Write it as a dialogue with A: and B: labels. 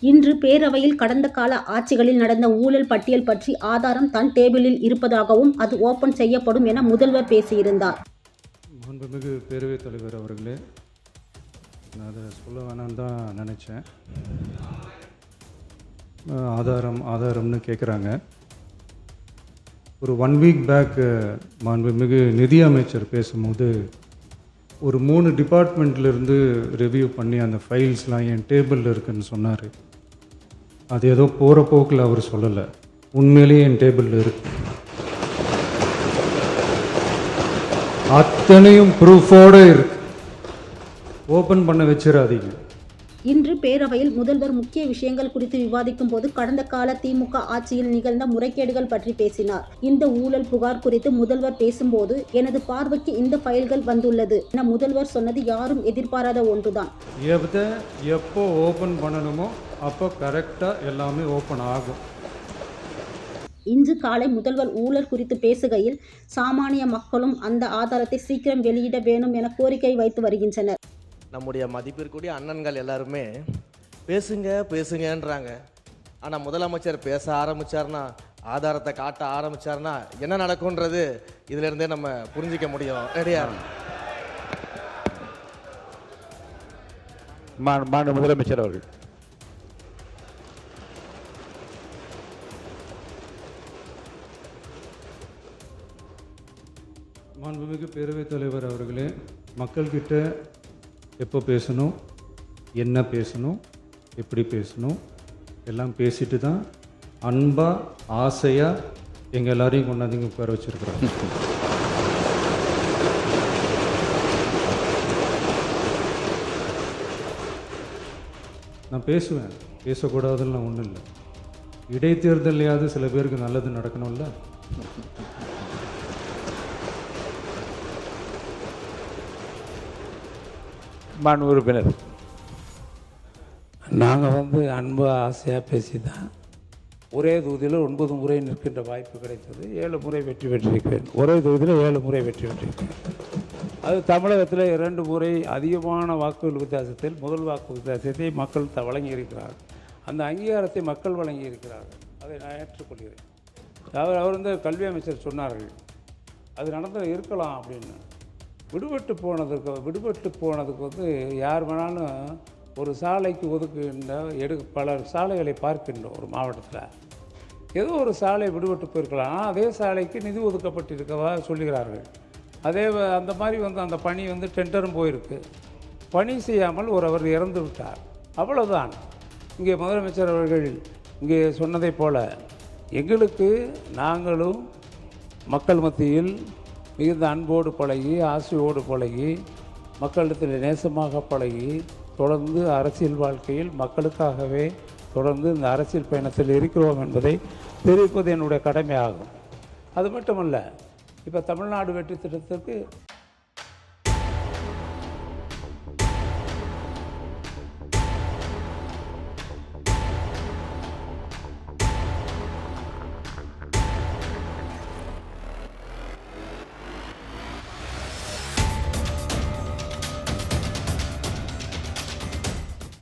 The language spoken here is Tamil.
A: இன்று பேரவையில் கடந்த கால ஆட்சிகளில் நடந்த ஊழல் பட்டியல் பற்றி ஆதாரம் தன் டேபிளில் இருப்பதாகவும் அது ஓபன் செய்யப்படும் என முதல்வர் பேசியிருந்தார்.
B: மாண்புமிகு பேரவைத் தலைவர் அவர்களே, நான் அதை சொல்ல வேணான்னு தான் நினச்சேன். ஆதாரம்னு கேட்குறாங்க. ஒரு 1 வீக் பேக் மாண்புமிகு நிதி அமைச்சர் பேசும்போது ஒரு 3 டிபார்ட்மெண்ட்லேருந்து ரிவ்யூ பண்ணி அந்த ஃபைல்ஸ்லாம் என் டேபிளில் இருக்குதுன்னு சொன்னார். அது ஏதோ போகிற போக்கில் அவர் சொல்லலை, உண்மையிலேயே என் டேபிளில் இருக்கு. அத்தனையும் ப்ரூஃபோடு இருக்கு. ஓப்பன் பண்ண வச்சிடாதீங்க.
A: இன்று பேரவையில் முதல்வர் முக்கிய விஷயங்கள் குறித்து விவாதிக்கும் போது கடந்த கால திமுக ஆட்சியில் நிகழ்ந்த முறைகேடுகள் பற்றி பேசினார். இந்த ஊழல் புகார் குறித்து முதல்வர் பேசும்போது, எனது பார்வைக்கு இந்த ஃபைல்கள் வந்துள்ளது என முதல்வர் சொன்னது யாரும் எதிர்பாராத ஒன்றுதான்.
B: எப்போ ஓப்பன் பண்ணணுமோ அப்போ கரெக்டாக எல்லாமே ஓப்பன் ஆகும்.
A: இன்று காலை முதல்வர் ஊழல் குறித்து பேசுகையில், சாமானிய மக்களும் அந்த ஆதாரத்தை சீக்கிரம் வெளியிட வேணும் என கோரிக்கை வைத்து வருகின்றனர்.
C: நம்முடைய மதிப்பிற்குரிய அண்ணன்கள் எல்லாருமே பேசுங்கன்றாங்க. ஆனால் முதலமைச்சர் பேச ஆரம்பித்தார்னா, ஆதாரத்தை காட்ட ஆரம்பித்தார்னா என்ன நடக்கும்ன்றது இதிலிருந்தே நம்ம புரிஞ்சிக்க முடியும். ரெடியா?
D: மாண்பு முதலமைச்சர் அவர்கள்.
B: மாண்புமிகு பேரவைத் தலைவர் அவர்களே, மக்கள்கிட்ட எப்போ பேசணும், என்ன பேசணும், எப்படி பேசணும் எல்லாம் பேசிட்டு தான் அன்பாக ஆசையாக எங்கள் எல்லாரையும் கொண்டாந்து உட்கார வச்சுருக்குறோம். நான் பேசுவேன், பேசக்கூடாதுன்னு ஒன்றும் இல்லை. இடைத்தேர்தலையாவது சில பேருக்கு நல்லது நடக்கணும்ல.
D: மாண்பு உறுப்பினர்.
E: நாங்கள் அன்பு ஆசையாக பேசி தான் ஒரே தொகுதியில் 9 முறை நிற்கின்ற வாய்ப்பு கிடைத்தது. 7 முறை வெற்றி பெற்றிருக்கிறேன். ஒரே தொகுதியில் 7 முறை வெற்றி பெற்றிருக்கிறேன். அது தமிழகத்தில் 2 முறை அதிகமான வாக்குகள் வித்தியாசத்தில் முதல் வாக்கு வித்தியாசத்தை மக்கள் வழங்கியிருக்கிறார்கள். அந்த அங்கீகாரத்தை மக்கள் வழங்கியிருக்கிறார்கள். அதை நான் ஏற்றுக்கொள்கிறேன். அவர் கல்வி அமைச்சர் சொன்னார்கள், அது நடந்து இருக்கலாம் அப்படின்னு. விடுபட்டு போனதுக்கு யார் வேணாலும் ஒரு சாலைக்கு ஒதுக்குகின்ற பல சாலைகளை பார்க்கின்றோம். ஒரு மாவட்டத்தில் ஏதோ ஒரு சாலை விடுபட்டு போயிருக்கலாம். ஆனால் அதே சாலைக்கு நிதி ஒதுக்கப்பட்டிருக்கவா சொல்லுகிறார்கள். அந்த மாதிரி அந்த பணி டெண்டரும் போயிருக்கு. பணி செய்யாமல் ஒருவர் இறந்து விட்டார். அவ்வளோதான். இங்கே முதலமைச்சர் அவர்கள் இங்கே சொன்னதை போல எங்களுக்கு நாங்களும் மக்கள் மத்தியில் மிகுந்த அன்போடு பழகி, ஆசையோடு பழகி, மக்களிடத்தில் நேசமாக பழகி, தொடர்ந்து அரசியல் வாழ்க்கையில் மக்களுக்காகவே தொடர்ந்து இந்த அரசியல் பயணத்தில் இருக்கிறோம் என்பதை தெரிவிப்பது என்னுடைய கடமையாகும். அது மட்டுமல்ல, இப்போ தமிழ்நாடு வெற்றி திட்டத்திற்கு